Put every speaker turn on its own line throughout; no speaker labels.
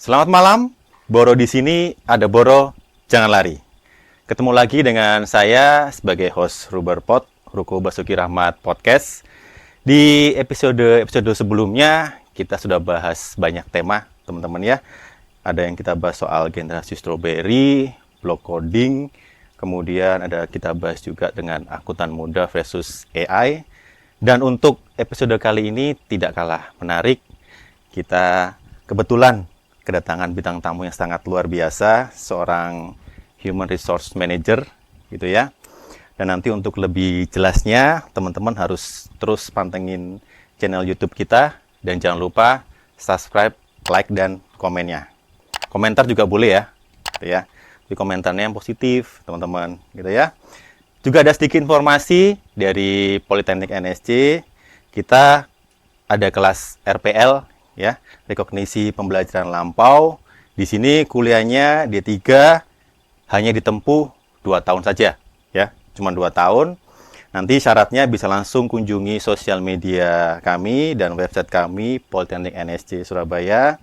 Selamat malam, Boro di sini, ada Boro, jangan lari. Ketemu lagi dengan saya sebagai host Ruberpod, Ruko Basuki Rahmat Podcast. Di episode sebelumnya, kita sudah bahas banyak tema, teman-teman ya. Ada yang kita bahas soal generasi strawberry, block coding, kemudian ada kita bahas juga dengan akuntan muda versus AI. Dan untuk episode kali ini tidak kalah menarik, kita kebetulan kedatangan bintang tamu yang sangat luar biasa, seorang Human Resource Manager, gitu ya. Dan nanti untuk lebih jelasnya, teman-teman harus terus pantengin channel YouTube kita, dan jangan lupa subscribe, like, dan komennya. Komentar juga boleh ya, gitu ya. Di komentarnya yang positif, teman-teman, gitu ya. Juga ada sedikit informasi dari Politeknik NSC, kita ada kelas RPL, ya, rekognisi pembelajaran lampau. Di sini kuliahnya D3 hanya ditempuh 2 tahun saja, ya, cuma 2 tahun. Nanti syaratnya bisa langsung kunjungi sosial media kami dan website kami, Politeknik NSC Surabaya.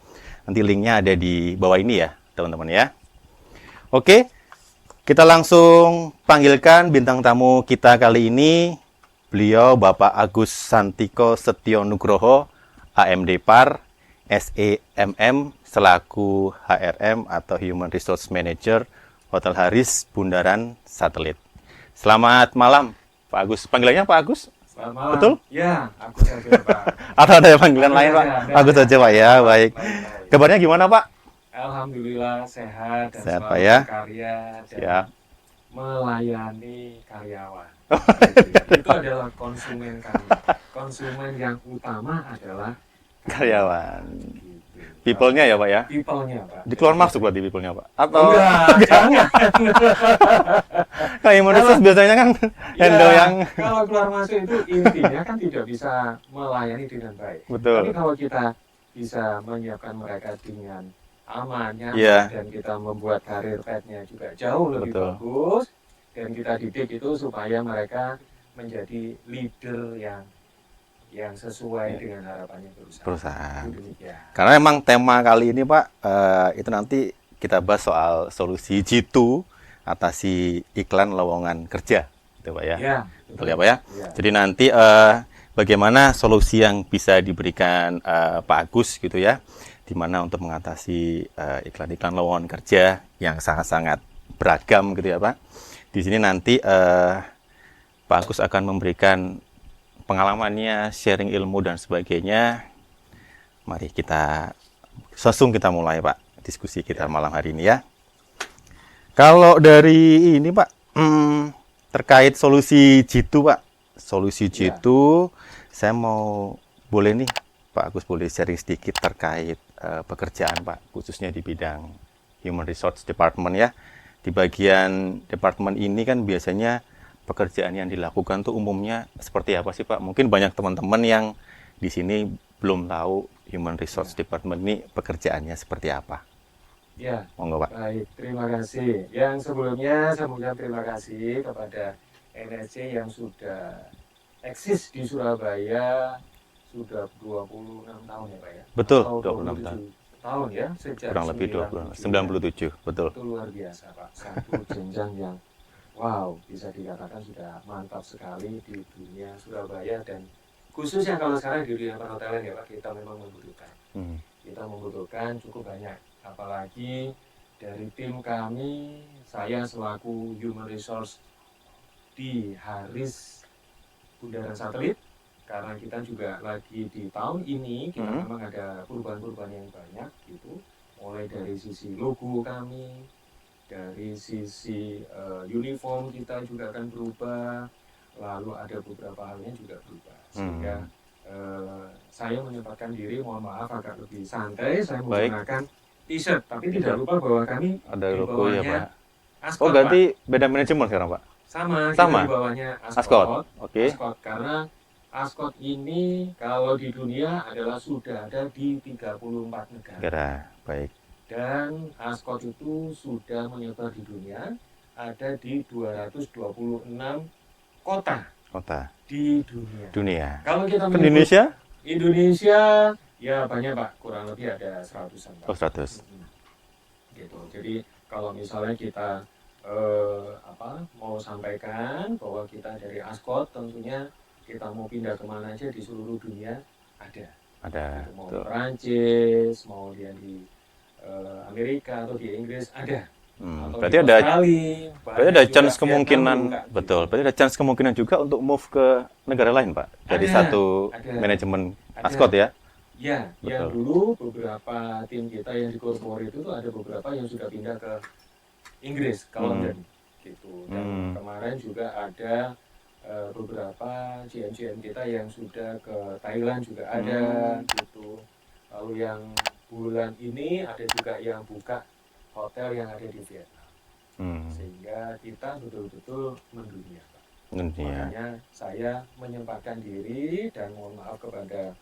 Nanti linknya ada di bawah ini ya, teman-teman ya. Oke, kita langsung panggilkan bintang tamu kita kali ini. Beliau Bapak Agus Santiko Setio Nugroho, AMD Par, SEMM, selaku HRM atau Human Resource Manager, Hotel Haris, Bundaran Satelit. Selamat malam, Pak Agus. Panggilannya Pak Agus?
Selamat malam.
Betul?
Ya, aku saja, Pak.
Atau ada panggilan lain, Pak? Agus saja, Pak, ya. Baik. Kabarnya gimana, Pak?
Alhamdulillah sehat dan
Sehat,
selalu
Pak, ya.
berkarya dan
Siap.
melayani karyawan. Itu adalah konsumen kami. Konsumen yang utama adalah
Karyawan.
gitu.
People-nya ya, Pak, ya?
People-nya, Pak.
Di keluar masuk berarti people-nya, Pak? Atau
Enggak, jangan.
kayak Human biasanya kan handle
Ya,
yang...
kalau keluar masuk itu intinya kan tidak bisa melayani dengan baik.
Betul.
Tapi kalau kita bisa menyiapkan mereka dengan aman, nyaman,
Iya.
dan kita membuat karir path-nya juga jauh lebih
Betul.
bagus, dan kita didik itu supaya mereka menjadi leader yang sesuai dengan harapannya
Perusahaan.
Itu demikian.
Karena memang tema kali ini, Pak, itu nanti kita bahas soal solusi Jitu atasi iklan lowongan kerja, gitu, Pak ya.
Ya,
Betul ya, Pak ya.
Ya.
Jadi nanti bagaimana solusi yang bisa diberikan Pak Agus, gitu ya, di mana untuk mengatasi iklan-iklan lowongan kerja yang sangat-sangat beragam, gitu ya, Pak. Di sini nanti Pak Agus akan memberikan pengalamannya, sharing ilmu dan sebagainya. Mari kita langsung kita mulai, Pak, diskusi kita malam hari ini ya. Kalau dari ini, Pak, terkait solusi Jitu, Pak. Solusi Jitu, saya mau boleh nih, Pak Agus boleh sharing sedikit terkait pekerjaan, Pak, khususnya di bidang Human Resource Department ya. Di bagian departemen ini kan biasanya pekerjaan yang dilakukan tuh umumnya seperti apa sih, Pak? Mungkin banyak teman-teman yang di sini belum tahu Human Resource Department ini pekerjaannya seperti apa.
Ya,
Monggo, Pak.
baik, terima kasih. Yang sebelumnya saya mengucapkan terima kasih kepada NSC yang sudah eksis di Surabaya sudah 26 tahun ya, Pak ya?
Betul,
Atau
26 tahun.
tahun ya, sejak
Kurang lebih 97, betul.
Itu luar biasa, Pak. Satu jenjang yang wow, bisa dikatakan sudah mantap sekali di dunia Surabaya dan khususnya kalau sekarang di dunia perhotelan ya, Pak, kita memang membutuhkan. Kita membutuhkan cukup banyak. Apalagi dari tim kami, saya selaku Human Resource di Haris Bundaran Satelit, karena kita juga lagi di tahun ini, kita memang ada perubahan-perubahan yang banyak gitu, mulai dari sisi logo kami, dari sisi uniform kita juga akan berubah, lalu ada beberapa halnya juga berubah, sehingga saya menyempatkan diri, mohon maaf agak lebih santai, saya menggunakan t-shirt, tapi tidak lupa bahwa kami
Ada
di
logo ya,
bawahnya
Pak.
Ascot,
Oh, berarti
Pak.
beda manajemen sekarang, Pak?
Sama.
Sama?
Kita di bawahnya
Ascot.
Ascot.
Oke.
Ascot, karena Ascot ini kalau di dunia adalah sudah ada di 34 negara.
Negara, baik.
Dan Ascot itu sudah menyebar di dunia, ada di 226 kota
Kota
di dunia.
dunia.
Kalau kita
Ke
menyebut
Indonesia?
Indonesia Ya banyak Pak, kurang lebih ada 100-an Pak.
Oh, 100.
Gitu. Jadi kalau misalnya kita mau sampaikan bahwa kita dari Ascot, tentunya kita mau pindah kemana aja di seluruh dunia ada.
Ada.
Gitu. Mau di
Tuh.
Perancis, mau dia di Amerika atau di Inggris ada. Atau di
Berarti ada
Australia,
berarti
bahkan
ada
juga
chance
Vietnam
kemungkinan
membuka,
betul.
gitu.
Berarti ada chance kemungkinan juga untuk move ke negara lain, Pak. Dari satu
Ada,
manajemen Ascot
ada.
ya.
Ya, yang
Betul.
dulu beberapa tim kita yang di corporate itu tuh ada beberapa yang sudah pindah ke Inggris, ke London, gitu. Dan kemarin juga ada beberapa GM-GM kita yang sudah ke Thailand juga ada, gitu. Lalu yang bulan ini ada juga yang buka hotel yang ada di Vietnam. Sehingga kita betul-betul mendunia, Pak. Makanya saya menyempatkan diri dan mohon maaf kepada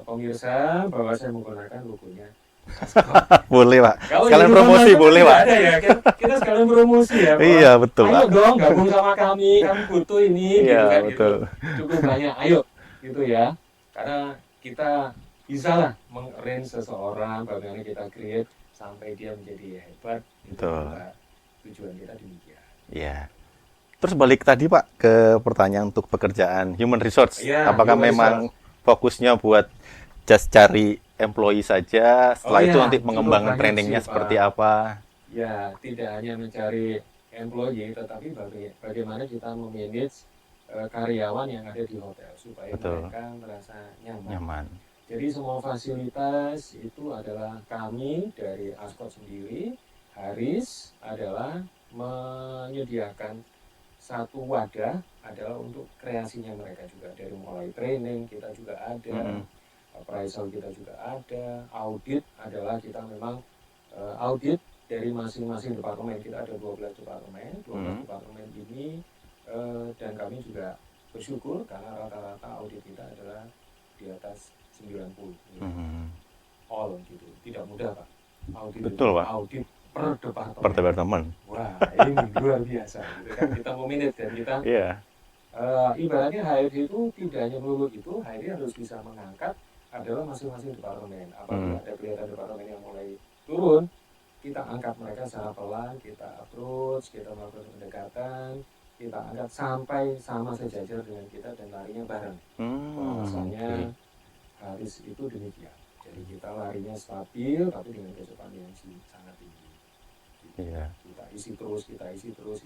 pemirsa bahwa saya menggunakan logonya Ascot.
Boleh, Pak.
Kalau
Sekalian
di
promosi
London
boleh,
tidak
Pak.
ada ya. Kita sekalian promosi ya, Pak.
Iya, betul,
Ayo
Pak.
dong gabung sama kami butuh ini gitu
Iya,
kan
betul.
gitu. Cukup banyak, ayo gitu ya. Karena kita bisa lah meng-arrange seseorang, bagaimana kita create sampai dia menjadi hebat.
Betul.
Tujuan kita demikian.
Iya. Terus balik tadi, Pak, ke pertanyaan untuk pekerjaan human resource.
Ya,
Apakah
human
memang fokusnya buat just cari employee saja, setelah itu nanti pengembangan
cukup banyak
trainingnya
sih,
seperti
Pak.
apa?
Ya, tidak hanya mencari employee, tetapi bagaimana kita memanage karyawan yang ada di hotel supaya
Betul.
mereka merasa nyaman.
Nyaman.
Jadi semua fasilitas itu adalah kami dari Ascot sendiri. Haris adalah menyediakan satu wadah adalah untuk kreasinya mereka juga, dari mulai training kita juga ada, appraisal kita juga ada, audit adalah kita memang audit dari masing-masing departemen. Kita ada 12 departemen, 12 departemen ini dan kami juga bersyukur karena rata-rata audit kita adalah di atas 90. All gitu. Tidak mudah, Pak. Audit
Betul,
itu,
Pak.
audit per departemen.
Per departemen.
Wah, ini luar biasa gitu kan. Kita memanage dan kita ibaratnya HRD itu tidak hanya melulu itu, HRD harus bisa mengangkat adalah masing-masing departemen. Apabila ada kelihatan departemen yang mulai turun, kita angkat mereka secara pelan, kita approach, kita melakukan pendekatan, kita angkat sampai sama sejajar dengan kita dan larinya bareng. Bahwasanya Haris itu demikian. Jadi kita larinya stabil, tapi dengan kecepatan yang sangat tinggi.
Iya.
Kita isi terus, kita isi terus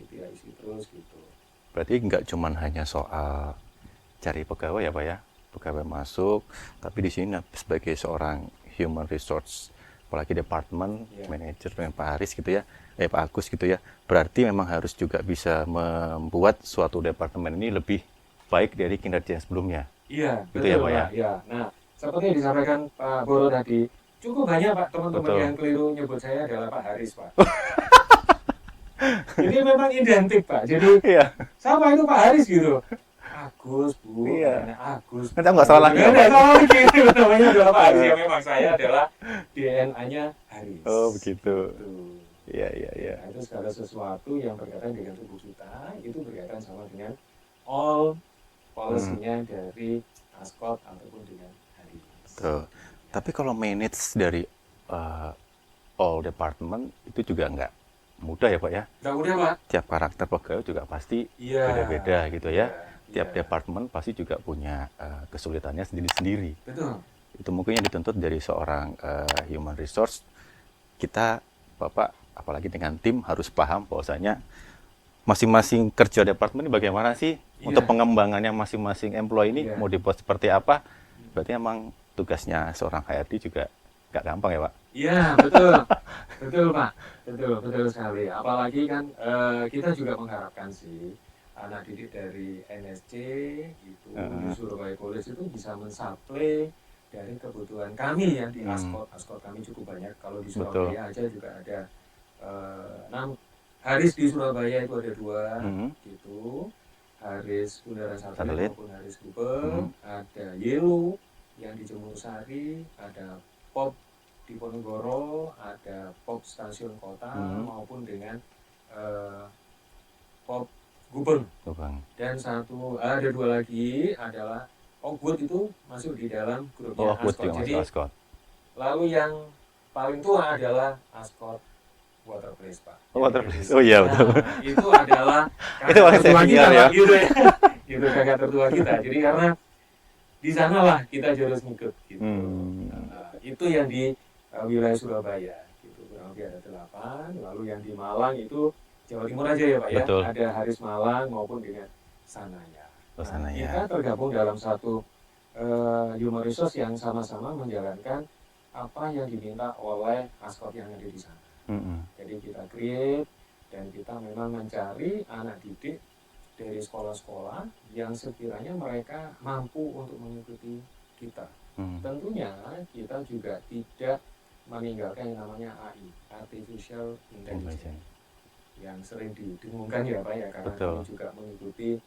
gitu.
Berarti nggak cuma hanya soal cari pegawai ya, Pak ya? Pegawai masuk, tapi di sini sebagai seorang human resource, apalagi departemen manager dengan Pak Haris gitu ya, Pak Agus gitu ya. Berarti memang harus juga bisa membuat suatu departemen ini lebih baik dari kinerja sebelumnya.
Iya,
gitu
betul
ya, Pak ya.
Ya. Nah, seperti yang disampaikan Pak Boro tadi, cukup banyak Pak teman-teman yang keliru nyebut saya adalah Pak Haris, Pak. Jadi memang identik, Pak. Jadi siapa itu Pak Haris gitu? Agus, Bu, Agus.
Nanti nggak salah lagi.
Nggak salah lagi. Namanya adalah Pak Haris. Ya memang saya adalah DNA-nya Haris.
Oh, begitu. Iya.
Nah, itu segala sesuatu yang berkaitan dengan tubuh kita, itu berkaitan sama dengan all policy-nya dari Ascot ataupun dengan Haris.
Betul. Tapi kalau manage dari all department itu juga nggak mudah ya, Pak ya?
Nggak mudah, Pak.
Tiap karakter pegawai juga pasti beda-beda gitu ya. Tiap departemen pasti juga punya kesulitannya sendiri-sendiri.
Betul.
Itu mungkin yang dituntut dari seorang human resource. Kita, Bapak, apalagi dengan tim harus paham bahwasanya masing-masing kerja departemen ini bagaimana sih untuk pengembangannya masing-masing employee ini mau dibuat seperti apa. Berarti emang tugasnya seorang HRD juga nggak gampang ya, Pak?
Iya, betul. Betul, Pak. Betul sekali. Apalagi kan kita juga mengharapkan sih anak didik dari NSC itu di Surabaya College itu bisa mensuplai dari kebutuhan kami ya di Ascot. Ascot kami cukup banyak. Kalau di Surabaya aja juga ada 6 Haris di Surabaya itu ada 2 gitu. Haris Bundaran Satelit maupun Haris Gubeng, ada Yellow yang di Jemur Sari, ada Pop di Ponorogo, ada Pop Stasiun Kota maupun dengan Pop Gubeng. Dan ada 2 lagi adalah Oakwood itu masuk di dalam
Oh,
grupnya
Wood
Ascot.
juga
Jadi
masuk Ascot.
lalu yang paling tua adalah Ascot Waterplace, Pak.
Oh,
Yang
Waterplace.
Indonesia.
Oh iya, betul.
Nah, itu adalah
Itu
kakak
masih
tertua
senior
kita,
ya.
Pak. Gitu ya. Itu kakak tertua kita. Jadi karena di sanalah kita harus ngikut gitu. Nah, itu yang di wilayah Surabaya gitu. Kurang lebih ada 8. Lalu yang di Malang itu Jawa Timur aja ya, Pak ya.
Betul.
Ada Haris Malang maupun dengan Sanaya.
Oh, sana ya.
Kita tergabung dalam satu human resource yang sama-sama menjalankan apa yang diminta oleh Ascot yang ada di sana. Jadi kita create dan kita memang mencari anak didik dari sekolah-sekolah yang sekiranya mereka mampu untuk mengikuti kita. Tentunya kita juga tidak meninggalkan yang namanya AI, Artificial Intelligence, yang sering didengungkan ya Pak ya, karena kami juga mengikuti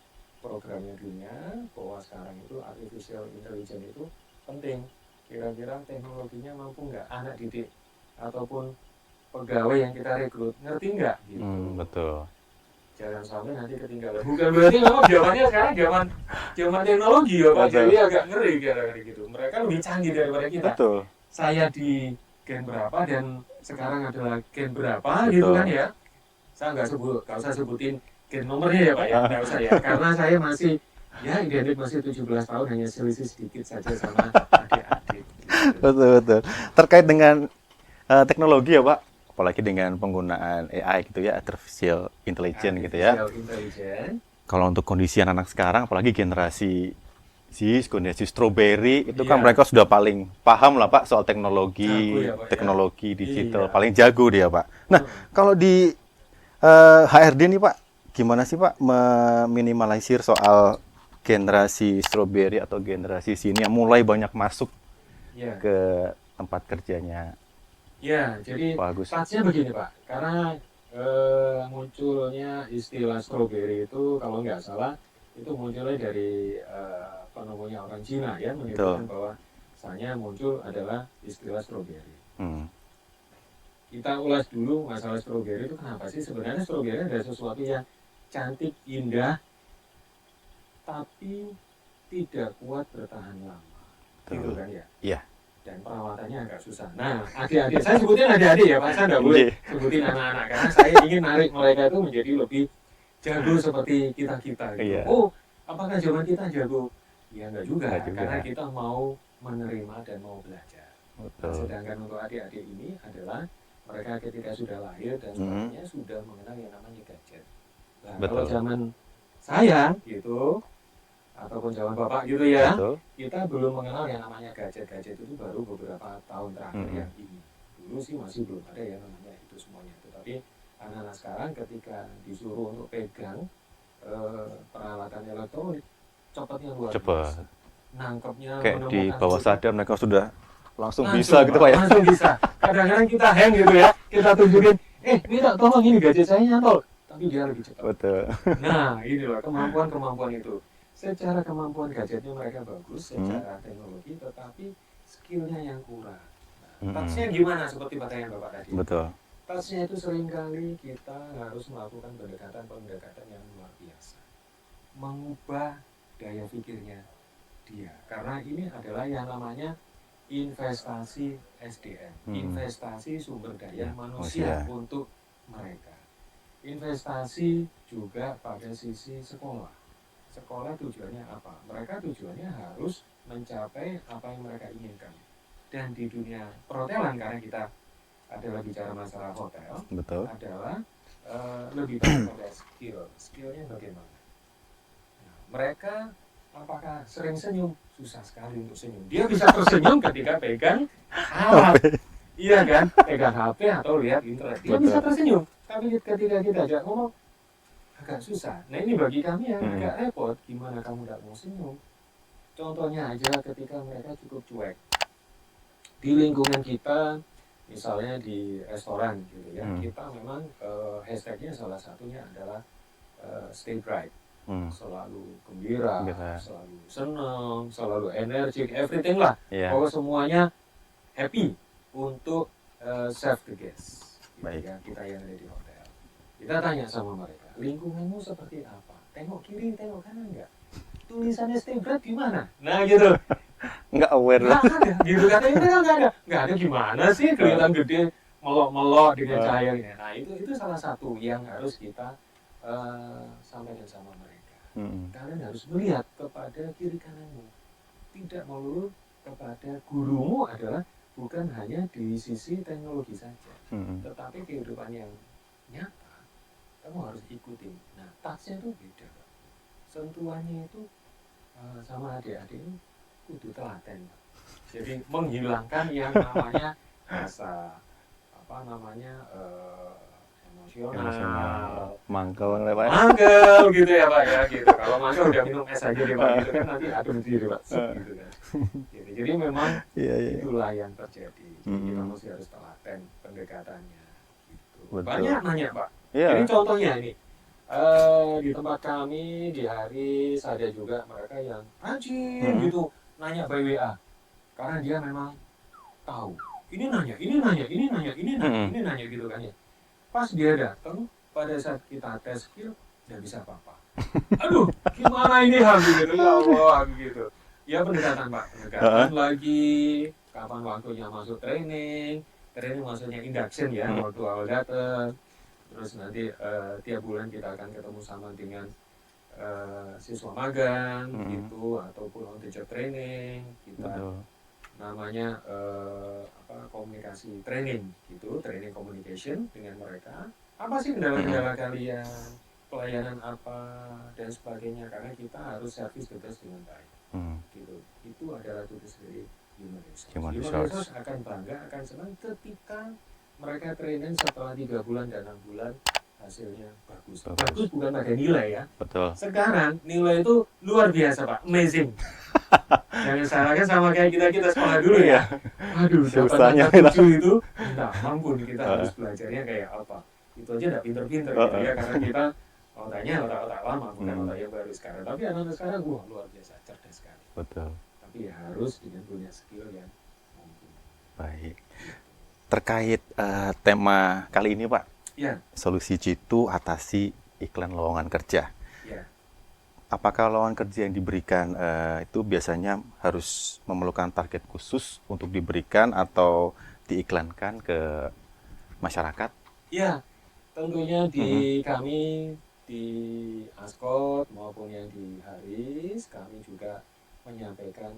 programnya dunia bahwa sekarang itu Artificial Intelligence itu penting. Kira-kira teknologinya mampu nggak anak didik ataupun pegawai yang kita rekrut ngerti nggak gitu.
Betul.
Jangan sampai nanti ketinggalan. Bukan berarti memang zamannya sekarang zaman teknologi ya Pak. Jadi agak ngeri kira-kira gitu. Mereka lebih canggih daripada kita.
Betul.
Saya di gen berapa dan sekarang adalah gen berapa gitu kan ya. Saya nggak usah sebutin gen nomornya ya Pak ya. Nggak usah ya. Karena saya masih identik masih 17 tahun, hanya selisih sedikit saja sama adik-adik. Gitu.
Betul. Terkait dengan teknologi ya Pak, apalagi dengan penggunaan AI gitu ya, Artificial Intelligence gitu ya. Kalau untuk kondisi anak-anak sekarang, apalagi generasi strawberry, itu kan mereka sudah paling paham lah Pak soal teknologi,
jago ya, Pak,
teknologi digital, paling jago dia Pak. Nah, kalau di HRD nih Pak, gimana sih Pak meminimalisir soal generasi strawberry atau generasi sini yang mulai banyak masuk ke tempat kerjanya?
Ya, jadi touch-nya begini Pak, karena munculnya istilah strawberry itu kalau nggak salah itu munculnya dari penemunya orang Cina ya, menyebutkan bahwa misalnya muncul adalah istilah strawberry. Kita ulas dulu masalah strawberry itu kenapa sih? Sebenarnya strawberry adalah sesuatu yang cantik, indah, tapi tidak kuat bertahan lama. Gitu kan ya?
Iya.
Dan perawatannya agak susah. Nah, adik-adik, saya sebutin adik-adik ya Pak, saya nggak boleh sebutin anak-anak, karena saya ingin narik mereka itu menjadi lebih jago seperti kita-kita gitu. Oh, apakah zaman kita jago? Ya enggak juga, karena kita mau menerima dan mau belajar. Nah, sedangkan untuk adik-adik ini adalah mereka ketika sudah lahir dan sebagainya sudah mengenal yang namanya gadget. Nah, kalau zaman saya gitu, ataupun zaman Bapak gitu ya, kita belum mengenal yang namanya gadget-gadget itu baru beberapa tahun terakhir yang ini. Dulu sih masih belum ada yang namanya itu semuanya. Tetapi anak-anak sekarang ketika disuruh untuk pegang peralatan elektronik, cepatnya luar biasa. Nangkepnya,
kayak di bawah sadar mereka sudah langsung bisa gitu Pak ya?
Langsung bisa. Kadang-kadang kita hang gitu ya, kita tunjukin, minta tolong ini gadget saya nyantol. Tapi dia lebih cepat.
Betul.
Nah, inilah kemampuan itu. Secara kemampuan gadgetnya mereka bagus, secara teknologi, tetapi skillnya yang kurang. Nah, touch-nya gimana seperti pertanyaan Bapak tadi?
Betul.
Touch-nya itu seringkali kita harus melakukan pendekatan yang luar biasa. Mengubah daya pikirnya dia. Karena ini adalah yang namanya investasi SDM, investasi sumber daya manusia untuk mereka. Investasi juga pada sisi sekolah. Sekolah tujuannya apa? Mereka tujuannya harus mencapai apa yang mereka inginkan. Dan di dunia perhotelan, karena kita adalah bicara masalah hotel, adalah lebih banyak pada skillnya bagaimana. Nah, mereka apakah sering senyum? Susah sekali untuk senyum. Dia bisa tersenyum ketika pegang alat, iya kan? Pegang HP atau lihat internet. Dia bisa tersenyum. Tapi ketika kita ajak ngomong, agak susah. Nah ini bagi kami yang agak repot. Gimana kamu tidak mau senyum? Contohnya aja ketika mereka cukup cuek. Di lingkungan kita, misalnya di restoran gitu ya, kita memang hashtagnya salah satunya adalah stay bright. Selalu gembira, selalu senang, selalu energik, everything lah. Pokoknya semuanya happy untuk serve the guest. Gitu ya, kita yang ada di hotel. Kita tanya sama mereka, lingkunganmu seperti apa? Tengok kiri, tengok kanan enggak? tulisannya stay bright gimana? Nah gitu.
Nggak aware
Nggak
lah.
ada, gitu katanya kan nggak ada gimana sih kelihatan gede melok-melok dengan cahaya ini. Nah itu salah satu yang harus kita sampaikan sama mereka. Kalian harus melihat kepada kiri kananmu, tidak melulu kepada gurumu adalah bukan hanya di sisi teknologi saja, tetapi kehidupan yang nyata kamu harus ikutin. Nah touch-nya itu beda, Pak. Sentuhannya itu sama adik-adik ini kudu telaten, Pak. Jadi menghilangkan yang namanya rasa apa namanya emosional,
mangkel lah Pak.
mangkel gitu ya Pak ya gitu. Kalau mangkel udah minum es aja deh Pak gitu kan nanti adem sendiri Pak gitu kan. Jadi memang itulah yang terjadi. Jadi kita mesti harus telaten pendekatannya gitu. Banyak nanya Pak. Jadi contohnya ini di tempat kami di hari ada juga mereka yang rajin gitu nanya by WA karena dia memang tahu ini nanya gitu kan ya. Pas dia datang pada saat kita tes skill nggak bisa apa-apa. Aduh gimana ini habis gitu ya Allah gitu. Ya pendekatan Pak, pendekatan lagi kapan waktunya masuk training maksudnya induction ya waktu awal datang. Terus nanti tiap bulan kita akan ketemu sama dengan siswa magang gitu ataupun on the job training kita namanya komunikasi training gitu, training communication dengan mereka. Apa sih kendala-kendala kalian, pelayanan apa dan sebagainya karena kita harus service the best dengan baik. Gitu. Itu adalah tugas dari Human Resource akan bangga, akan senang ketika mereka training setelah 3 bulan dan 6 bulan hasilnya bagus. Bagus bukan pada nilai ya.
Betul.
Sekarang nilai itu luar biasa Pak, amazing. Jangan salahkan sama kayak kita sekolah dulu ya. Aduh, dapat 7 itu minta ampun kita harus belajarnya kayak apa. Itu aja udah pinter-pinter gitu ya karena kita otaknya otak lama bukan otak yang baru sekarang. Tapi anak-anak sekarang luar biasa cerdas sekali.
Betul.
Tapi harus dengan punya skill yang mungkin.
Baik. Terkait tema kali ini Pak, solusi jitu atasi iklan lowongan kerja. Apakah lowongan kerja yang diberikan itu biasanya harus memerlukan target khusus untuk diberikan atau diiklankan ke masyarakat?
Ya, tentunya di kami di Ascot maupun yang di Haris kami juga menyampaikan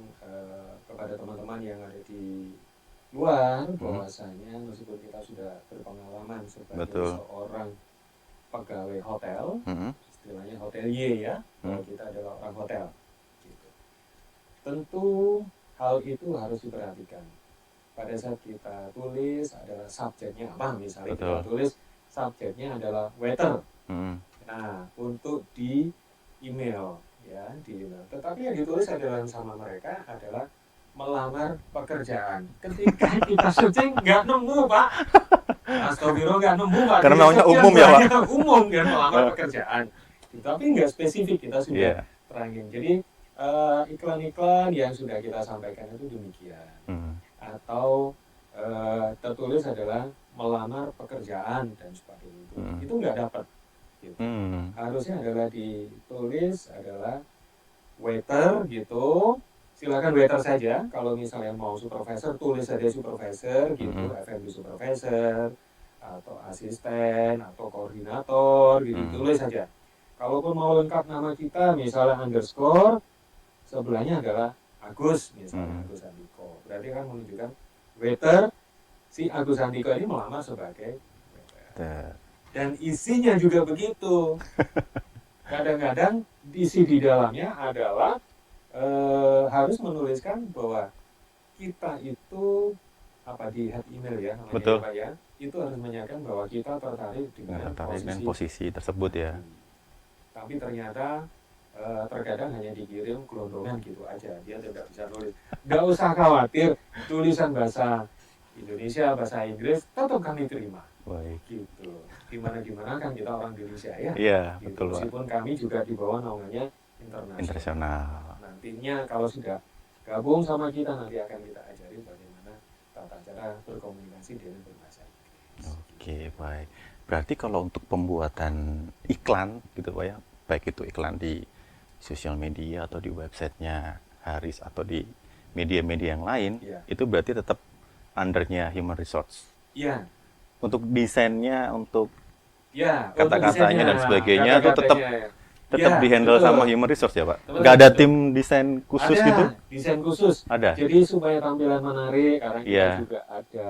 kepada teman-teman yang ada di luar bahwasanya meskipun kita sudah berpengalaman sebagai seorang pegawai hotel, istilahnya hotelier ya, kalau kita adalah orang hotel gitu. Tentu hal itu harus diperhatikan pada saat kita tulis adalah subjeknya apa, misalnya kita tulis subjeknya adalah waiter. Nah untuk di email ya, di email. Tetapi yang ditulis adalah sama mereka adalah melamar pekerjaan. Ketika kita searching nggak nemu Pak. Astagfirullah nggak nemu Pak.
Karena namanya umum ya Pak.
Umum kan melamar pekerjaan. Tapi nggak spesifik kita sudah terangin. Jadi iklan-iklan yang sudah kita sampaikan itu demikian. Atau tertulis adalah melamar pekerjaan dan sebagainya itu nggak dapat. Gitu. Harusnya adalah ditulis adalah waiter gitu. Silakan waiter saja. Kalau misalnya mau supervisor, tulis saja supervisor gitu, F&B supervisor atau asisten atau koordinator gitu, tulis saja. Kalaupun mau lengkap nama kita, misalnya underscore, sebelahnya adalah Agus, misalnya Agus Andiko. Berarti kan menunjukkan waiter si Agus Andiko ini melamar sebagai waiter. Dan isinya juga begitu. Kadang-kadang isi di dalamnya adalah harus menuliskan bahwa kita itu apa di head email ya namanya Pak ya, itu harus menyatakan bahwa kita tertarik dengan
posisi tersebut ya.
Tapi ternyata terkadang hanya dikirim gelondongan gitu aja, dia tidak bisa nulis. Nggak usah khawatir, tulisan bahasa Indonesia, bahasa Inggris tetap kami terima.
Baik.
Gitu. Gimana kan kita orang Indonesia ya.
Iya,
gitu.
betul.
Meskipun kami juga di bawah naungannya internasional. Nantinya kalau sudah gabung sama kita nanti akan kita ajari bagaimana tata cara berkomunikasi dengan berbahasa Inggris.
Oke, baik. Berarti kalau untuk pembuatan iklan gitu Pak ya, baik itu iklan di sosial media atau di websitenya Haris atau di media-media yang lain,
Iya.
itu berarti tetap undernya human resource.
Iya.
Untuk desainnya, untuk
Ya, untuk
kata-katanya
desainnya,
dan sebagainya itu tetap
kata-katanya.
tetap
Ya,
dihandle
betul.
sama human resource ya Pak?
Betul,
Nggak ada
betul.
tim desain khusus
Ada
gitu?
desain khusus.
Ada?
Jadi supaya tampilan menarik, karena kita
Iya.
juga ada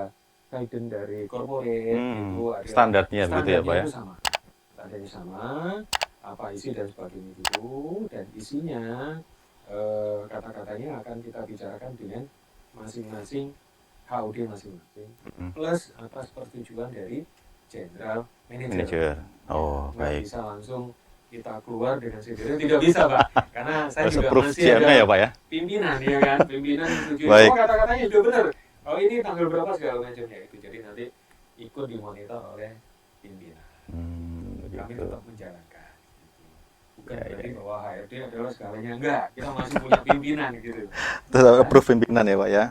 guidance dari corporate, itu ada
Standarnya begitu ya Pak ya?
itu sama. Standarnya sama, apa isi dan sebagainya gitu, dan isinya kata-katanya akan kita bicarakan dengan masing-masing HOD masing-masing, plus atas persetujuan dari general manager.
Manager. Oh,
Nggak
baik.
bisa langsung kita keluar dengan sendiri, tidak bisa Pak, karena saya
Harus
juga
approve
masih
GM-nya
ada
ya Pak ya?
pimpinan ya kan, pimpinan yang setuju.
Baik.
Oh kata-katanya sudah benar, oh ini tanggal berapa segala macamnya itu, jadi nanti ikut dimonitor oleh pimpinan. Kami
Gitu.
tetap menjalankan. Bukan
Ya,
berarti
ya.
bahwa HRD adalah segalanya, enggak, kita masih punya pimpinan gitu.
Tetap approve pimpinan ya Pak ya?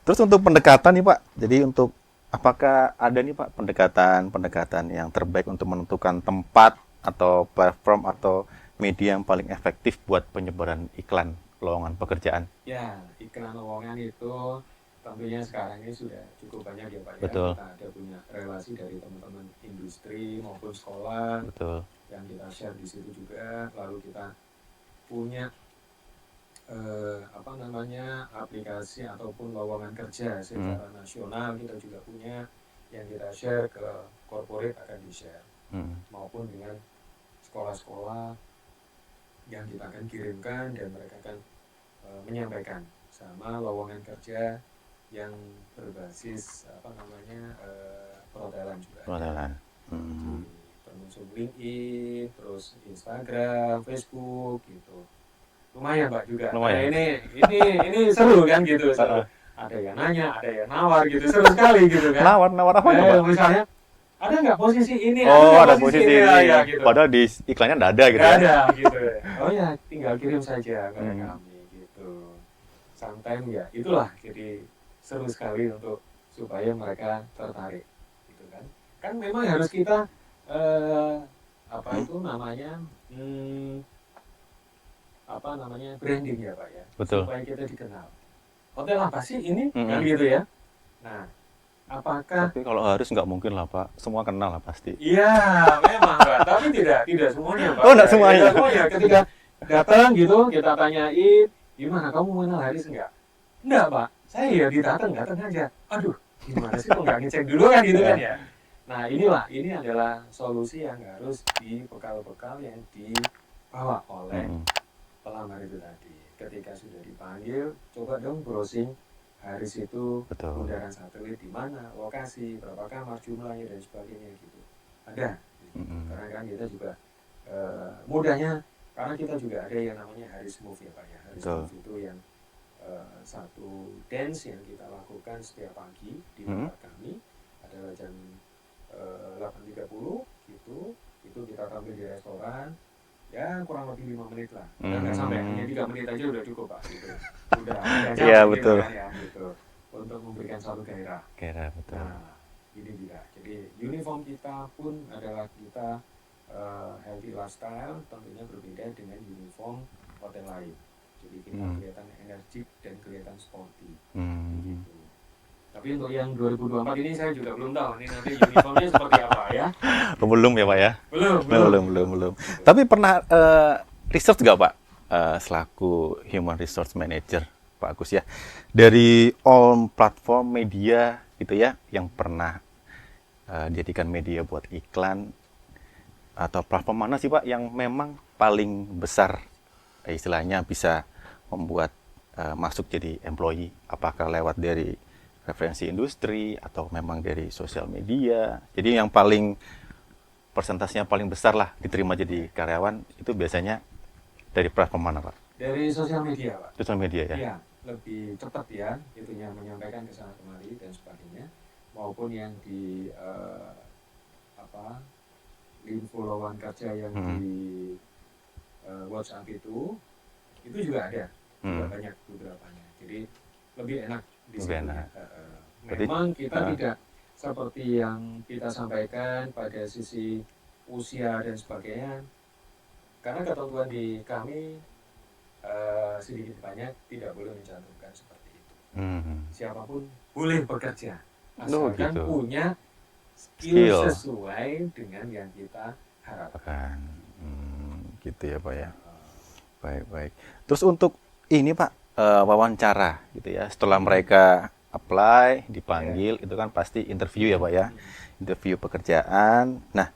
Terus untuk pendekatan nih Pak, jadi untuk apakah ada nih Pak pendekatan yang terbaik untuk menentukan tempat atau platform atau media yang paling efektif buat penyebaran iklan lowongan pekerjaan?
Ya, iklan lowongan itu tentunya sekarang ini sudah cukup banyak ya Pak.
Betul.
Ya. Kita ada punya relasi dari teman-teman industri maupun sekolah
Betul.
yang kita share di situ juga. Lalu kita punya aplikasi ataupun lowongan kerja secara nasional, kita juga punya yang kita share ke corporate, akan di-share maupun dengan sekolah-sekolah yang kita akan kirimkan, dan mereka akan menyampaikan sama lowongan kerja yang berbasis perhotelan juga.
Perhotelan.
Termasuk LinkedIn, terus Instagram, Facebook gitu. Lumayan Pak juga.
Lumayan.
Nah, ini seru kan gitu. Seru. Ada yang nanya, ada yang nawar gitu, seru sekali gitu kan.
Nawar apa tuh Pak?
Misalnya ada nggak posisi ini?
Oh,
nggak
ada posisi ini.
Ya, gitu.
Padahal di iklannya nggak ada gitu
Nggak
ya?
ada gitu. Oh ya, tinggal kirim saja kepada kami gitu. Sometimes ya, itulah jadi seru sekali untuk supaya mereka tertarik gitu kan. Kan memang harus kita branding ya Pak ya.
Betul.
Supaya kita dikenal. Hotel apa sih ini? Kan gitu ya. Nah, apakah
Tapi kalau harus nggak mungkin lah Pak, semua kenal lah pasti.
Iya, memang Pak, tapi tidak semuanya Pak.
Oh, nggak semuanya.
Tidak semuanya. Ketika datang gitu, kita tanyain, gimana kamu mengenal Haris enggak? Enggak Pak, saya ya datang aja. Aduh, gimana sih kok nggak ngecek dulu kan gitu kan ya. Nah ini adalah solusi yang harus bekal yang dibawa oleh pelamar itu tadi. Ketika sudah dipanggil, coba dong browsing Haris itu bundaran satelit di mana, lokasi, berapa kamar jumlahnya dan sebagainya gitu. Ada. Karena kan kita juga mudahnya, karena kita juga ada yang namanya Haris Move ya Pak ya. Haris Move itu yang satu dance yang kita lakukan setiap pagi di tempat kami adalah jam 8.30 gitu. Itu kita tampil di restoran. Ya kurang lebih 5 menit lah. Nggak sampai, hanya 3 menit aja udah cukup Pak gitu. Udah
Iya betul.
Kan, ya, gitu. Untuk memberikan satu gairah.
Betul.
Nah, ini juga. Jadi uniform kita pun adalah kita healthy lifestyle, tentunya berbeda dengan uniform hotel lain. Jadi kita kelihatan energik dan kelihatan sporty. Gitu. Tapi untuk yang 2024 ini saya juga belum tahu ini nanti uniformnya seperti apa ya.
Belum ya Pak ya?
Belum.
Tapi pernah research nggak Pak selaku Human Resource Manager Pak Agus ya, dari all platform media gitu ya yang pernah dijadikan media buat iklan, atau platform mana sih Pak yang memang paling besar istilahnya bisa membuat masuk jadi employee? Apakah lewat dari referensi industri atau memang dari sosial media? Jadi yang paling persentasenya paling besar lah diterima jadi karyawan itu biasanya dari platform mana Pak?
Dari sosial media Pak.
Sosial media ya?
Iya, lebih cepat ya, itunya menyampaikan ke sana kemari dan sebagainya, maupun yang di info lowongan kerja yang di WhatsApp itu juga ada, juga banyak beberapanya. Jadi lebih enak di sini. Memang kita tidak seperti yang kita sampaikan pada sisi usia dan sebagainya, Karena ketentuan di kami sedikit banyak tidak boleh mencantumkan seperti itu. Siapapun boleh bekerja asalkan
gitu.
punya skill
Skill.
sesuai dengan yang kita harapkan.
Gitu ya Pak ya. Baik. Terus untuk ini Pak, wawancara gitu ya. Setelah mereka apply, dipanggil, itu kan pasti interview ya Pak ya. Interview pekerjaan. Nah,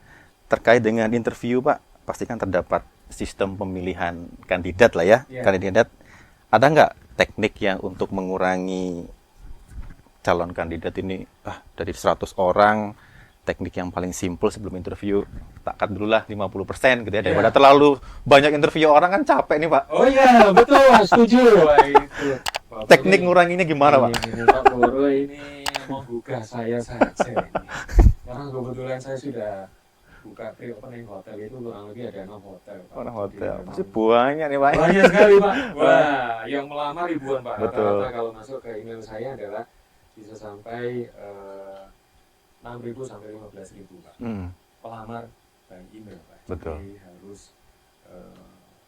terkait dengan interview Pak, pasti kan terdapat sistem pemilihan kandidat lah ya. Kandidat, ada nggak teknik yang untuk mengurangi calon kandidat ini dari 100 orang, teknik yang paling simpel sebelum interview, tak cut dulu lah 50% gitu ya, daripada terlalu banyak interview orang kan capek nih Pak.
Oh iya, betul, setuju. Itu.
Teknik nguranginya gimana Pak?
Ini Pak Boro ini menggugah saya saja ini. Karena kebetulan saya sudah buka pre-opening hotel itu kurang lebih ada 6 hotel. Pak.
Hotel, pasti banyak nih Pak.
Banyak sekali Pak. Wah, yang melamar ribuan Pak.
Betul.
Rata-rata kalau masuk ke email saya adalah bisa sampai 6.000 sampai 15.000 Pak. Pelamar by email Pak.
Betul.
Jadi harus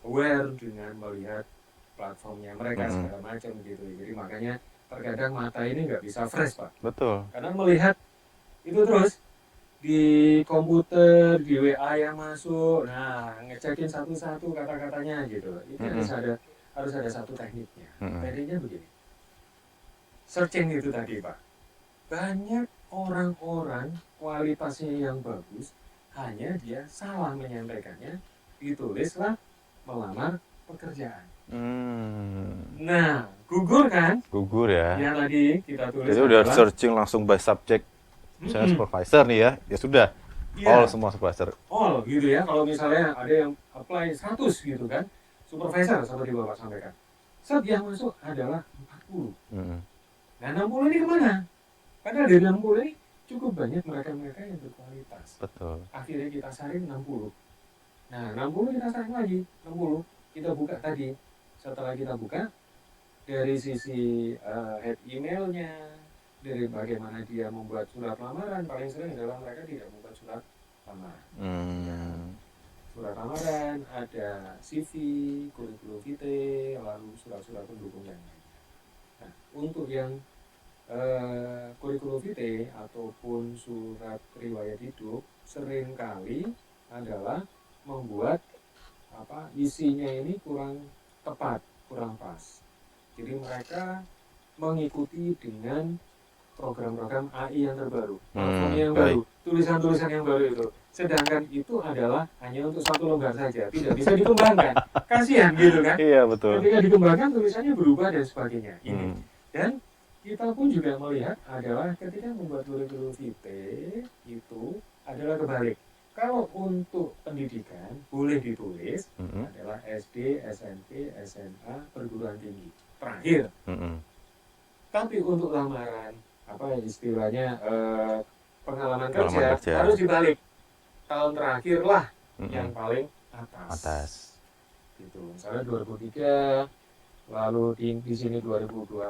aware dengan melihat platformnya mereka segala macam gitu. Jadi makanya terkadang mata ini nggak bisa fresh Pak.
Betul.
Karena melihat itu terus di komputer, di WA yang masuk, nah ngecekin satu-satu kata-katanya gitu. Itu harus ada satu tekniknya. Tekniknya begini. Searching itu tadi Pak. Banyak orang-orang kualitasnya yang bagus, hanya dia salah menyampaikannya, ditulislah melamar pekerjaan. Nah, gugur kan?
Gugur ya.
Yang tadi kita tulis.
Jadi udah searching langsung by subject, misalnya supervisor nih ya sudah. All semua supervisor.
All gitu ya. Kalau misalnya ada yang apply 100 gitu kan, supervisor seperti Bapak sampaikan. Set yang masuk adalah 40. Nah 60 ini kemana? Padahal dari 60 ini cukup banyak mereka-mereka yang berkualitas.
Betul.
Akhirnya kita saring 60. Nah 60 kita saring lagi, 60. Kita buka tadi. Setelah kita buka, dari sisi head emailnya, dari bagaimana dia membuat surat lamaran, paling sering adalah mereka tidak membuat surat lamaran. Surat lamaran, ada CV, kurikulum vitae, lalu surat-surat pendukung yang lain. Nah, untuk yang kurikulum vitae ataupun surat riwayat hidup seringkali adalah membuat isinya ini kurang tepat, kurang pas. Jadi mereka mengikuti dengan program-program AI yang terbaru, yang baru, tulisan-tulisan yang baru itu. Sedangkan itu adalah hanya untuk satu lembar saja, tidak bisa dikembangkan. Kasihan gitu kan?
Iya betul.
Ketika dikembangkan tulisannya berubah dan sebagainya. Ini. Dan kita pun juga melihat adalah ketika membuat kurikulum vitae itu adalah kebalik. Kalau untuk pendidikan boleh ditulis adalah SD, SMP, SMA, perguruan tinggi terakhir. Tapi untuk lamaran istilahnya pengalaman kerja harus dibalik. Tahun terakhir lah yang paling atas. Gitu. Misalnya 2003, lalu di sini 2020,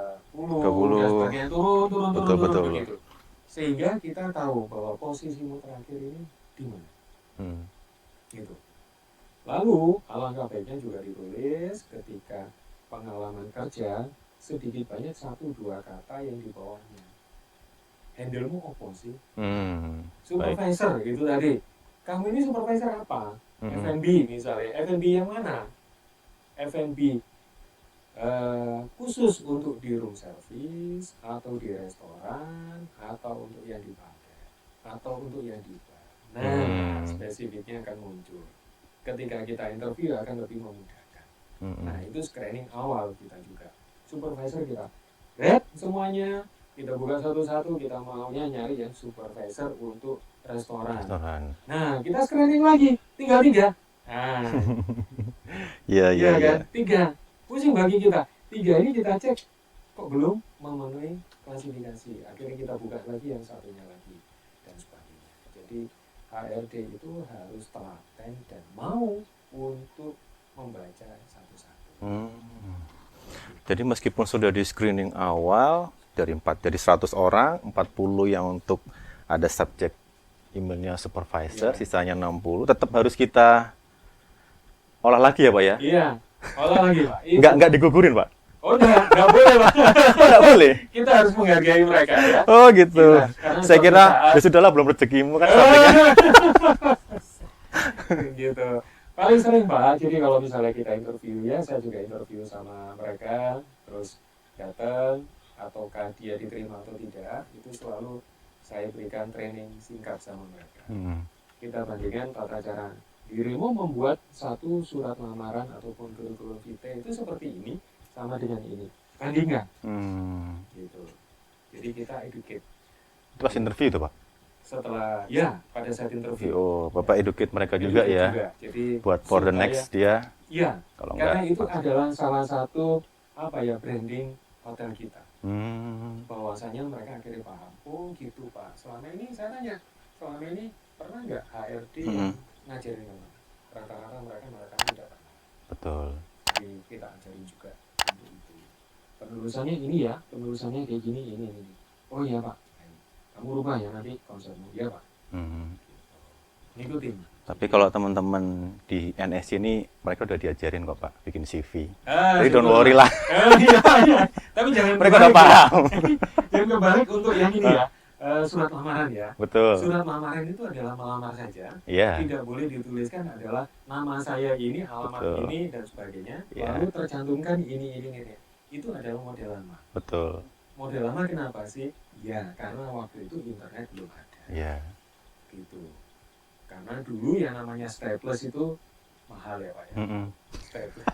dan sebagainya turun begitu. Sehingga kita tahu bahwa posisimu terakhir ini di mana. Gitu. Lalu alangkah baiknya juga ditulis ketika pengalaman kerja sedikit banyak 1-2 kata yang di bawahnya. Handle-mu apa sih? Supervisor gitu tadi. Kamu ini supervisor apa? F&B misalnya. F&B yang mana? F&B khusus untuk di room service atau di restoran atau untuk yang di bar atau untuk yang di bar. Nah, spesifiknya akan muncul. Ketika kita interview akan lebih memudahkan. Nah, itu screening awal kita juga. Supervisor kita lihat semuanya, kita buka satu-satu, kita maunya nyari yang supervisor untuk restoran. Nah, kita screening lagi, tinggal 3. Nah, iya kan? 3. Pusing bagi kita. 3 ini kita cek, kok belum memenuhi klasifikasi. Akhirnya kita buka lagi yang satunya lagi dan sebagainya. Jadi HRD itu harus telaten dan mau untuk membaca satu-satu.
Jadi meskipun sudah di screening awal dari 100 orang, 40 yang untuk ada subjek emailnya supervisor, sisanya 60, tetap harus kita Olah lagi ya Pak ya?
Iya, olah lagi Pak. Itu.
Nggak digugurin Pak?
Oh, nggak boleh Pak.
Nggak boleh?
Kita harus menghargai mereka ya.
Oh gitu.
Karena
Saya
suatu
kira,
saat-
ya sudahlah belum rezekimu kan sampaikan.
gitu. Paling sering Pak, jadi kalau misalnya kita interview ya, saya juga interview sama mereka, terus datang, ataukah dia diterima atau tidak, itu selalu saya berikan training singkat sama mereka. Kita bandingkan tata cara dirimu membuat satu surat lamaran ataupun kurikulum vitae itu seperti ini, sama dengan ini. Bandingkan. Gitu. Jadi kita educate.
Pas interview itu Pak?
Setelah, ya, pada saat interview.
Oh, Bapak educate mereka juga ya?
Jadi,
buat for the next dia,
iya,
kalau
karena
enggak
itu adalah salah satu branding hotel kita. Bahwasanya mereka akhirnya paham, oh gitu Pak, selama ini saya tanya, selama ini pernah nggak HRD yang ngajarin orang? Rata-rata mereka mengatakan tidak pernah.
Betul.
Jadi kita ajarin juga untuk itu. Penulisannya ini ya, penulisannya kayak gini, ini. Oh iya Pak, kamu rubah ya nanti konsepmu, ya Pak. Ngikutin.
Tapi kalau teman-teman di NSC ini, mereka udah diajarin kok Pak, bikin CV.
Jadi
don't worry lah.
Iya. Tapi jangan
Mereka udah paham.
Jangan kebalik untuk yang ini ya, surat lamaran ya.
Betul.
Surat lamaran itu adalah melamar saja.
Iya.
Tidak boleh dituliskan adalah nama saya ini, alamat
Betul.
ini dan sebagainya.
Iya.
Lalu tercantumkan ini. Itu adalah model lama.
Betul.
Model lama kenapa sih? Ya, karena waktu itu internet belum ada.
Iya.
Gitu. Karena dulu yang namanya staples itu mahal ya Pak ya. Staples.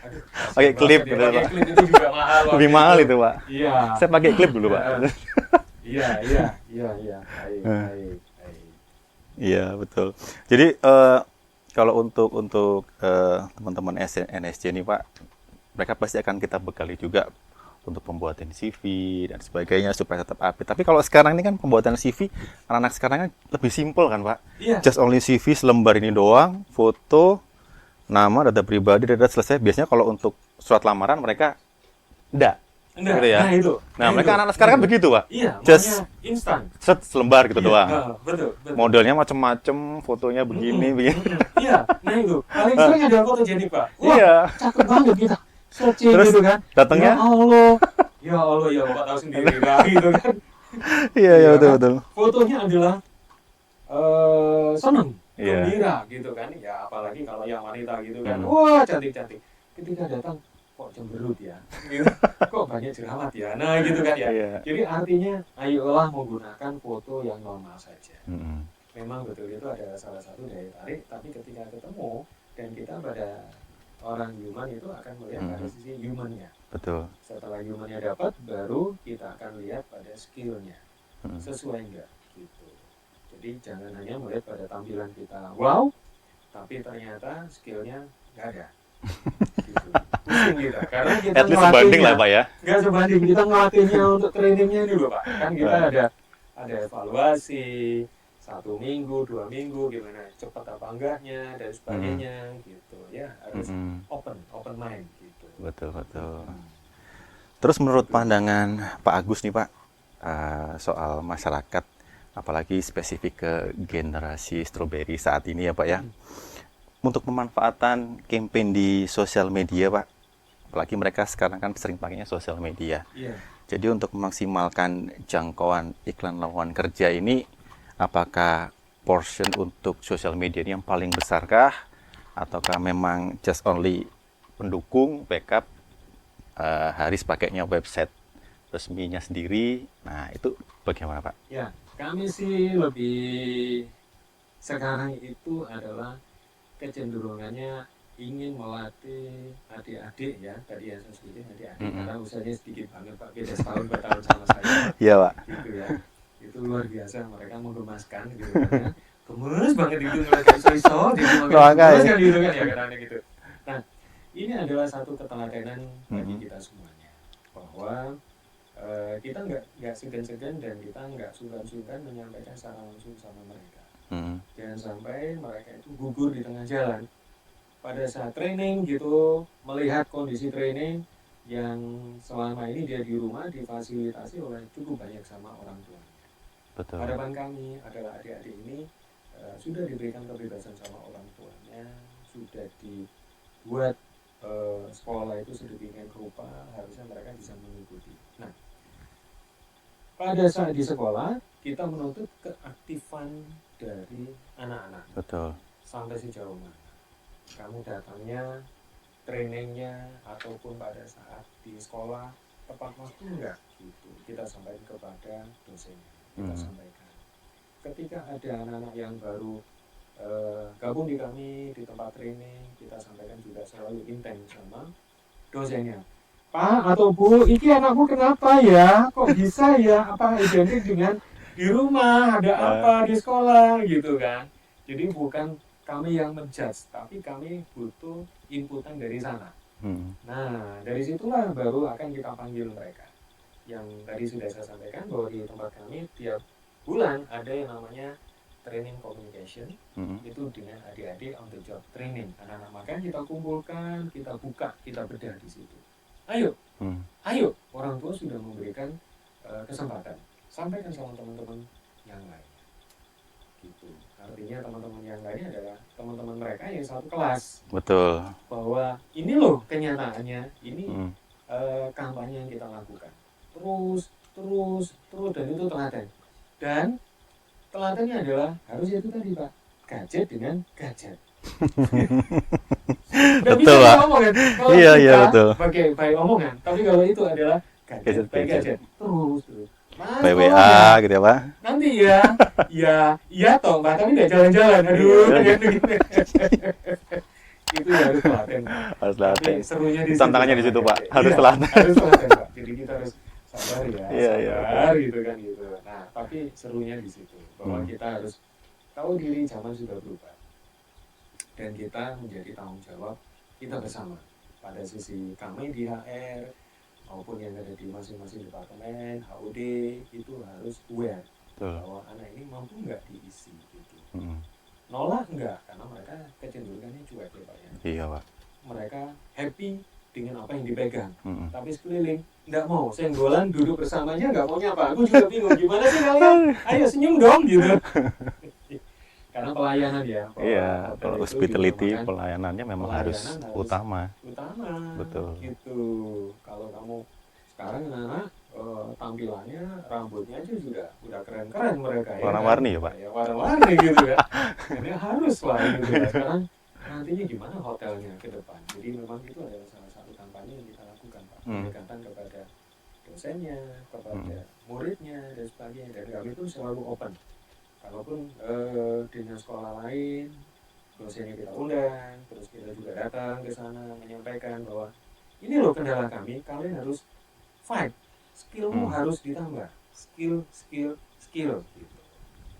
Aduh,
Pakai klip gitu,
pakai
Pak.
klip itu juga mahal.
Lebih mahal itu Pak.
Iya.
Saya pakai klip dulu Pak.
Iya. Baik.
Iya betul. Jadi kalau untuk teman-teman NSC ini Pak, mereka pasti akan kita bekali juga untuk pembuatan CV dan sebagainya supaya tetap update. Tapi kalau sekarang ini kan pembuatan CV anak-anak sekarang kan lebih simpel kan Pak?
Iya.
Just only CV selembar ini doang, foto, nama, data pribadi, data selesai. Biasanya kalau untuk surat lamaran mereka enggak.
Enggak.
Gitu ya?
Nah itu.
Nah, mereka anak-anak sekarang kan begitu Pak?
Iya.
Just
Just instan.
set selembar gitu
Iya,
doang.
Betul.
Modelnya macem-macem, fotonya begini, begini.
Iya. Nah itu. Paling sering ada foto jadi Pak. Wah,
Iya.
cakep banget kita. Searching
Terus
gitu kan.
datangnya?
Ya Allah, ya Bapak tahu sendiri lah gitu kan.
Iya,
Iya,
betul.
Fotonya adalah seneng,
Iya.
gembira gitu kan. Ya apalagi kalau yang wanita gitu kan.
Hmm.
Wah, cantik-cantik. Ketika datang kok cemberut ya. Gitu. Kok banyak jerawat ya. Nah, gitu kan ya.
Iya.
Jadi artinya ayolah menggunakan foto yang normal saja.
Mm-mm.
Memang betul itu adalah salah satu daya tarik, tapi ketika ketemu dan kita pada orang human itu akan melihat pada sisi humannya.
Betul.
Setelah humannya dapat, baru kita akan lihat pada skillnya sesuai enggak gitu. Jadi jangan hanya melihat pada tampilan kita wow, tapi ternyata skillnya nggak ada. Gitu. Pusing kita, karena kita
At least sebanding lah Pak ya.
nggak sebanding, kita ngelatihnya untuk trainingnya dulu Pak. Kan kita ada evaluasi 1 minggu, 2 minggu, gimana cepat apa enggaknya dan sebagainya gitu ya, harus open mind gitu.
Betul. Terus menurut pandangan Pak Agus nih Pak, soal masyarakat, apalagi spesifik ke generasi strawberry saat ini ya Pak ya, untuk pemanfaatan campaign di sosial media Pak, apalagi mereka sekarang kan sering pakainya sosial media.
Iya.
Jadi untuk memaksimalkan jangkauan iklan lowongan kerja ini, apakah portion untuk sosial media ini yang paling besarkah? Ataukah memang just only pendukung, backup, Haris pakainya website resminya sendiri? Nah, itu bagaimana Pak?
Ya, kami sih lebih sekarang itu adalah kecenderungannya ingin melatih adik-adik ya, tadi yang saya sebutin adik-adik, karena usianya sedikit banget Pak, beda setahun 2 tahun sama saya.
Iya Pak.
Gitu ya. Itu luar biasa, mereka menggemaskan gitu kan ya. Gemes banget itu ngeliat iso-iso jadi gemes kan gitu kan ya kadang gitu. Nah, ini adalah satu ketelatenan bagi kita semuanya bahwa kita nggak segan-segan dan kita nggak sungkan-sungkan menyampaikan secara langsung sama mereka. Jangan sampai mereka itu gugur di tengah jalan pada saat training gitu, melihat kondisi training yang selama ini dia di rumah difasilitasi oleh cukup banyak sama orang tuanya.
Betul.
Harapan kami adalah adik-adik ini sudah diberikan kebebasan sama orang tuanya, sudah dibuat sekolah itu sedemikian rupa, harusnya mereka bisa mengikuti. Nah, pada saat di sekolah kita menuntut keaktifan dari anak-anak.
Betul.
Sampai sejauh mana kamu datangnya, trainingnya, ataupun pada saat di sekolah tepat waktu enggak gitu, kita sampaikan kepada dosennya, kita sampaikan. Ketika ada anak-anak yang baru gabung di kami di tempat training, kita sampaikan juga selalu intens sama dosennya. Pak atau Bu, ini anakku kenapa ya? Kok bisa ya? Apa identik dengan di rumah, ada apa di sekolah gitu kan? Jadi bukan kami yang menjudge, tapi kami butuh inputan dari sana. Nah, dari situlah baru akan kita panggil mereka. Yang tadi sudah saya sampaikan bahwa di tempat kami tiap bulan ada yang namanya training communication, itu dengan adik-adik on the job training. Anak-anak makan kita kumpulkan, kita buka, kita bedah di situ. Ayo, orang tua sudah memberikan kesempatan, sampaikan sama teman-teman yang lain. Gitu. Artinya teman-teman yang lain adalah teman-teman mereka yang satu kelas.
Betul.
Bahwa ini loh kenyataannya, ini kampanye yang kita lakukan. Terus, dan itu telaten. Dan telatennya adalah harus itu tadi Pak, gadget dengan gadget.
Betul Pak. Iya betul.
Pakai omongan, tapi kalau itu adalah gadget. Terus.
PWA gitu ya Pak.
Nanti iya toh Pak, tapi nggak jalan-jalan. Aduh, gitu. Itu harus telaten.
Harus telaten.
Serunya di
tantangannya di situ Pak, harus telaten.
Harus telaten Pak. Jadi kita harus sabar
Iya.
sabar gitu kan gitu. Nah, tapi serunya di situ bahwa kita harus tahu diri zaman sudah berubah dan kita menjadi tanggung jawab kita bersama. Pada sisi kami di HR maupun yang ada di masing-masing departemen HUD itu harus aware bahwa anak ini mampu nggak diisi gitu. Nolak enggak, karena mereka kecenderungannya cuek ya Pak ya. Iya Pak. Mereka happy dengan apa yang dipegang, tapi sekeliling nggak mau, senggolan duduk bersamanya nggak maunya apa. Aku juga bingung gimana sih kalian, ayo senyum dong gitu. Karena pelayanan ya.
Iya, kalau hospitality pelayanannya memang harus utama. Betul.
Gitu. Kalau kamu sekarang anak tampilannya, rambutnya aja udah keren-keren mereka ya.
Warna-warni ya Pak.
Ya, warna-warni gitu ya. Ini harus lah gitu ya. Sekarang nantinya gimana hotelnya ke depan. Jadi memang itu adalah salah satu kampanye yang kita lakukan Pak. Pendekatan kepada dosennya, kepada muridnya dan sebagainya. Dan kami itu selalu open. Kalaupun dengan sekolah lain, dosennya kita undang, terus kita juga datang ke sana menyampaikan bahwa ini loh kendala kami, kalian harus fight. Skillmu harus ditambah. Skill. Gitu.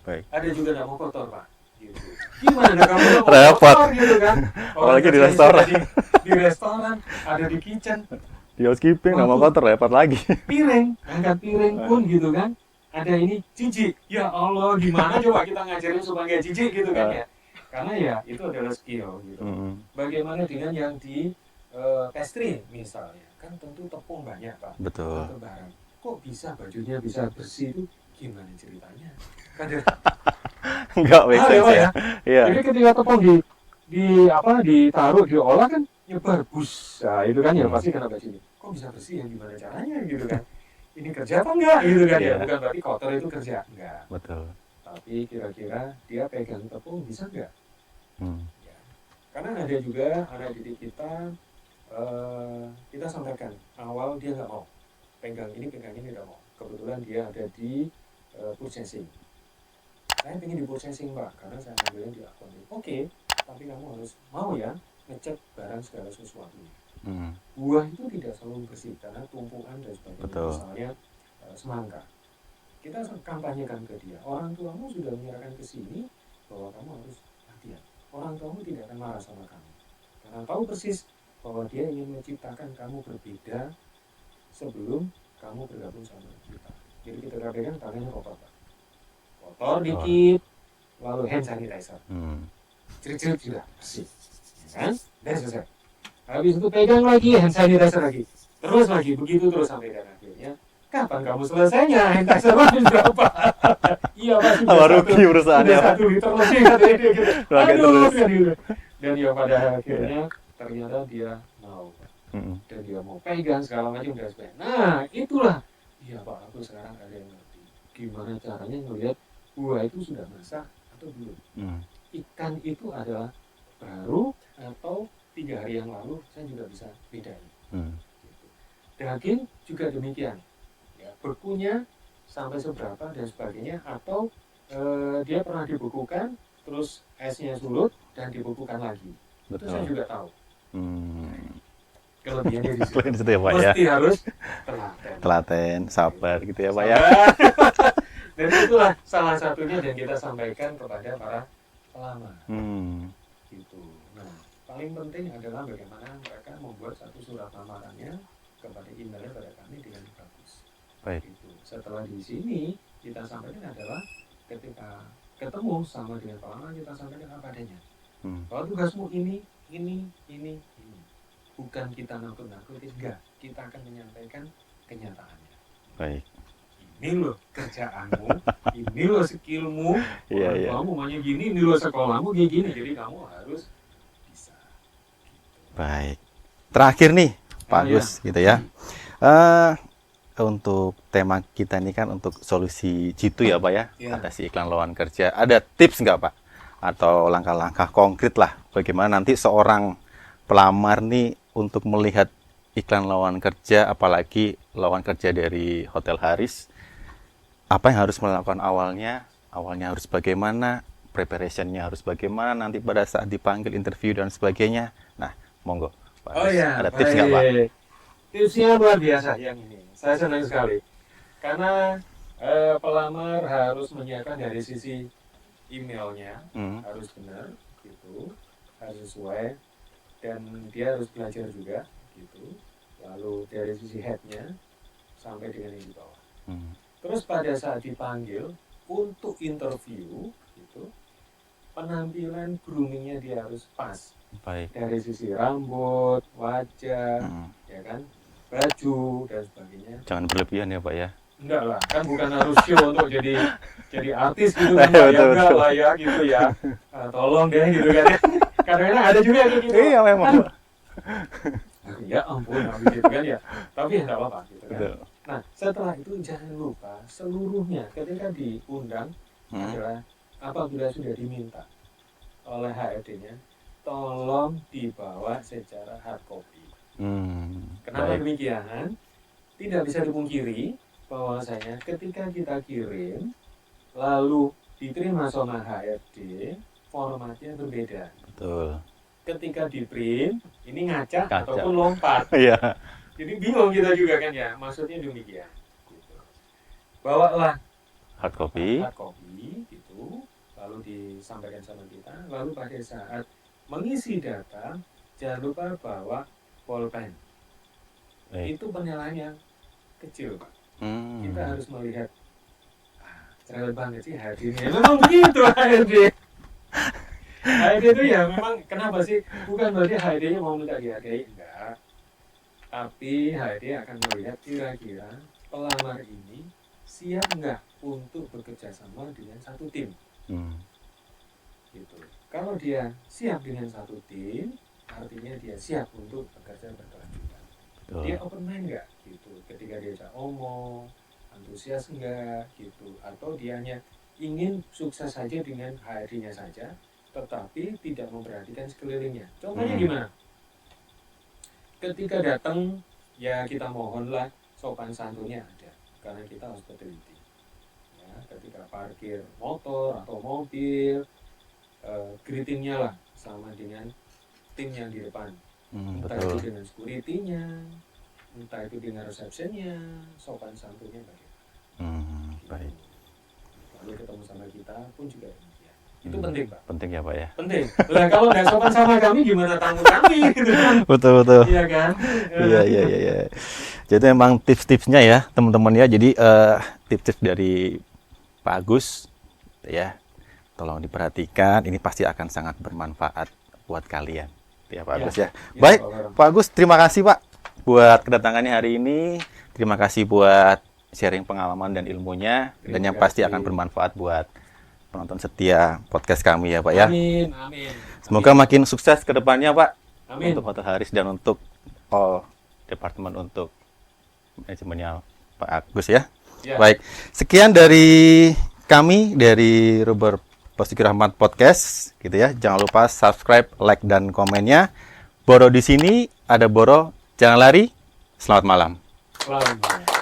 Baik.
Ada juga nggak mau kotor Pak. Gitu. Gimana kamu mau
repot
kotor gitu kan?
Apalagi di restoran.
Di restoran, ada di kitchen.
Di housekeeping nggak mau kotor, repot lagi.
Angkat piring pun gitu kan. Ada ini jijik. Ya Allah, gimana coba kita ngajarin supaya nggak jijik gitu kan ya? Karena ya itu adalah skill gitu. Bagaimana dengan yang di pastry misalnya, kan tentu tepung banyak Pak.
Betul.
Barang. Kok bisa bajunya bisa bersih itu gimana ceritanya? Kan
enggak make sense ya. Iya.
Jadi ketika tepung ditaruh diolah kan nyebar bus. Nah, itu kan ya pasti kena baju ini. Kok bisa bersih ya gimana caranya gitu kan? Ini kerja apa enggak gitu kan ya? Bukan berarti kotor itu kerja, enggak.
Betul.
Tapi kira-kira dia pegang tepung bisa enggak? Ya. Karena ada juga anak didik kita sampaikan awal dia nggak mau pegang ini nggak mau. Kebetulan dia ada di purchasing. Saya pengen di purchasing Pak, karena saya ambilnya di accounting. Oke, tapi kamu harus mau ya ngecek barang segala sesuatu. Buah itu tidak selalu bersih karena tumpukan dan sebagainya.
Betul.
Misalnya semangka. Kita kampanyekan ke dia. Orang tuamu sudah menyerahkan ke sini bahwa kamu harus hati-hati. Orang tuamu tidak akan marah sama kamu. Karena tahu persis bahwa dia ingin menciptakan kamu berbeda sebelum kamu bergabung sama kita. Jadi kita pegang tangannya kotor Pak. Kotor dikit, lalu hand sanitizer. Cerit-cerit sudah bersih. Ya kan? Dan selesai. Habis itu pegang lagi, hand sanitizer lagi. Terus lagi, begitu terus sampai dan akhirnya. Kapan kamu selesainya? Hand sanitizer habis berapa? Iya Pak, sudah
rugi perusahaannya.
Sudah 1 liter lebih katanya dia gitu. Aduh, kan gitu. Dan ya pada akhirnya ternyata dia mau, dan dia mau pegang segala macam dan sebagainya. Nah itulah, iya Pak, aku sekarang ada yang ngerti gimana caranya ngelihat buah itu sudah masak atau belum. Ikan itu adalah baru atau 3 hari yang lalu, saya juga bisa bedain. Gitu. Daging juga demikian, ya, bekunya sampai seberapa dan sebagainya, atau dia pernah dibekukan terus esnya surut dan dibekukan lagi. Itu saya juga tahu. Kelebihannya di situ
ya, Pak,
mesti
ya?
harus
Telaten, sabar gitu ya Pak ya.
Dan itulah salah satunya yang kita sampaikan kepada para pelamar. Gitu. Nah, paling penting adalah bagaimana mereka membuat satu surat lamarannya kepada emailnya pada kami dengan bagus.
Baik.
Gitu. Setelah di sini kita sampaikan adalah ketika ketemu sama dengan pelamar, kita sampaikan apa adanya. Kalau tugasmu ini. Bukan kita nakut-nakutin, enggak. Kita akan menyampaikan kenyataannya.
Baik.
Ini loh kerjaanmu, ini loh skillmu,
Iya.
kamu maunya gini, ini loh sekolahmu kayak gini, jadi kamu harus bisa. Gitu.
Baik. Terakhir nih, Pak Agus, gitu ya. Untuk tema kita ini kan untuk solusi jitu ya Pak ya, atasi iklan lowongan kerja. Ada tips nggak Pak? Atau langkah-langkah konkret lah, bagaimana nanti seorang pelamar nih untuk melihat iklan lowongan kerja, apalagi lowongan kerja dari Hotel Haris, apa yang harus melakukan awalnya harus bagaimana, preparationnya harus bagaimana, nanti pada saat dipanggil interview dan sebagainya. Nah, monggo Pak Agus, ada tips nggak Pak?
Tipsnya luar biasa yang ini, saya senang sekali, karena pelamar harus menyiapkan dari sisi emailnya, harus benar, gitu, harus sesuai, dan dia harus belajar juga, gitu. Lalu dari sisi headnya sampai dengan yang di bawah. Terus pada saat dipanggil untuk interview, gitu, penampilan groomingnya dia harus pas.
Baik.
Dari sisi rambut, wajah, ya kan, baju dan sebagainya.
Jangan berlebihan ya Pak ya.
Enggak lah, kan bukan harus show untuk jadi artis gitu kan, Pak, ya enggak lah ya gitu ya. Tolong deh gitu kan. Kadang-kadang ada juga kayak gitu.
Iya memang.
Ya ampun, gitu kan ya. Tapi ya enggak apa-apa gitu kan.
Betul.
Nah, setelah itu jangan lupa seluruhnya ketika diundang adalah apabila sudah diminta oleh HRD-nya, tolong dibawa secara hard copy. Kenapa demikian? Tidak bisa dipungkiri bahwasanya ketika kita kirim lalu diterima sama HRD, formatnya berbeda.
Betul.
Ketika di print ini ngaca ataupun lompat.
Iya.
Jadi bingung kita juga kan ya, maksudnya demikian. Gitu. Bawalah
hard copy
gitu, lalu disampaikan sama kita. Lalu pada saat mengisi data, jangan lupa bawa pulpen. Itu penilaian kecil Pak. Kita harus melihat cerewet banget sih HRD-nya. Memang begitu HRD. HRD itu ya memang kenapa sih? Bukan berarti HRD-nya mau minta dihargai, enggak. Tapi HRD akan melihat kira-kira pelamar ini siap enggak untuk bekerja sama dengan satu tim. Gitu. Kalau dia siap dengan satu tim, artinya dia siap untuk bekerja berkelanjutan. Dia open mind enggak? Gitu. Ketika dia omong, antusias enggak? Gitu. Atau dia hanya ingin sukses saja dengan HRD-nya saja, tetapi tidak memperhatikan sekelilingnya. Contohnya gimana? Ketika datang, ya kita mohonlah sopan santunnya ada, karena kita harus berteliti. Ya, ketika parkir motor atau mobil, greetingnya lah sama dengan tim yang di depan. Entah itu dengan security-nya, entah itu dengan resepsionnya, sopan santunnya bagaimana.
Baik.
Lalu ketemu sama kita pun juga demikian. Itu penting Pak.
Penting ya Pak ya.
Penting. Nah kalau nggak sopan sama kami gimana tamu kami gitu kan?
Betul.
Iya kan?
Iya. Jadi memang tips-tipsnya ya teman-teman ya. Jadi tips-tips dari Pak Agus ya, tolong diperhatikan. Ini pasti akan sangat bermanfaat buat kalian. Ya Pak Agus ya. Baik Pak Agus, terima kasih Pak buat kedatangannya hari ini. Terima kasih buat sharing pengalaman dan ilmunya, dan yang pasti akan bermanfaat buat penonton setia podcast kami ya Pak ya.
Amin.
Semoga makin sukses ke depannya, Pak.
Amin.
Untuk Hotel Haris dan untuk all departemen untuk manajemennya Pak Agus ya.
Ya.
Baik, sekian dari kami dari Ruber Basuki Rahmat Podcast gitu ya. Jangan lupa subscribe, like dan komennya. Boro di sini ada Boro, jangan lari. Selamat malam.
Selamat malam.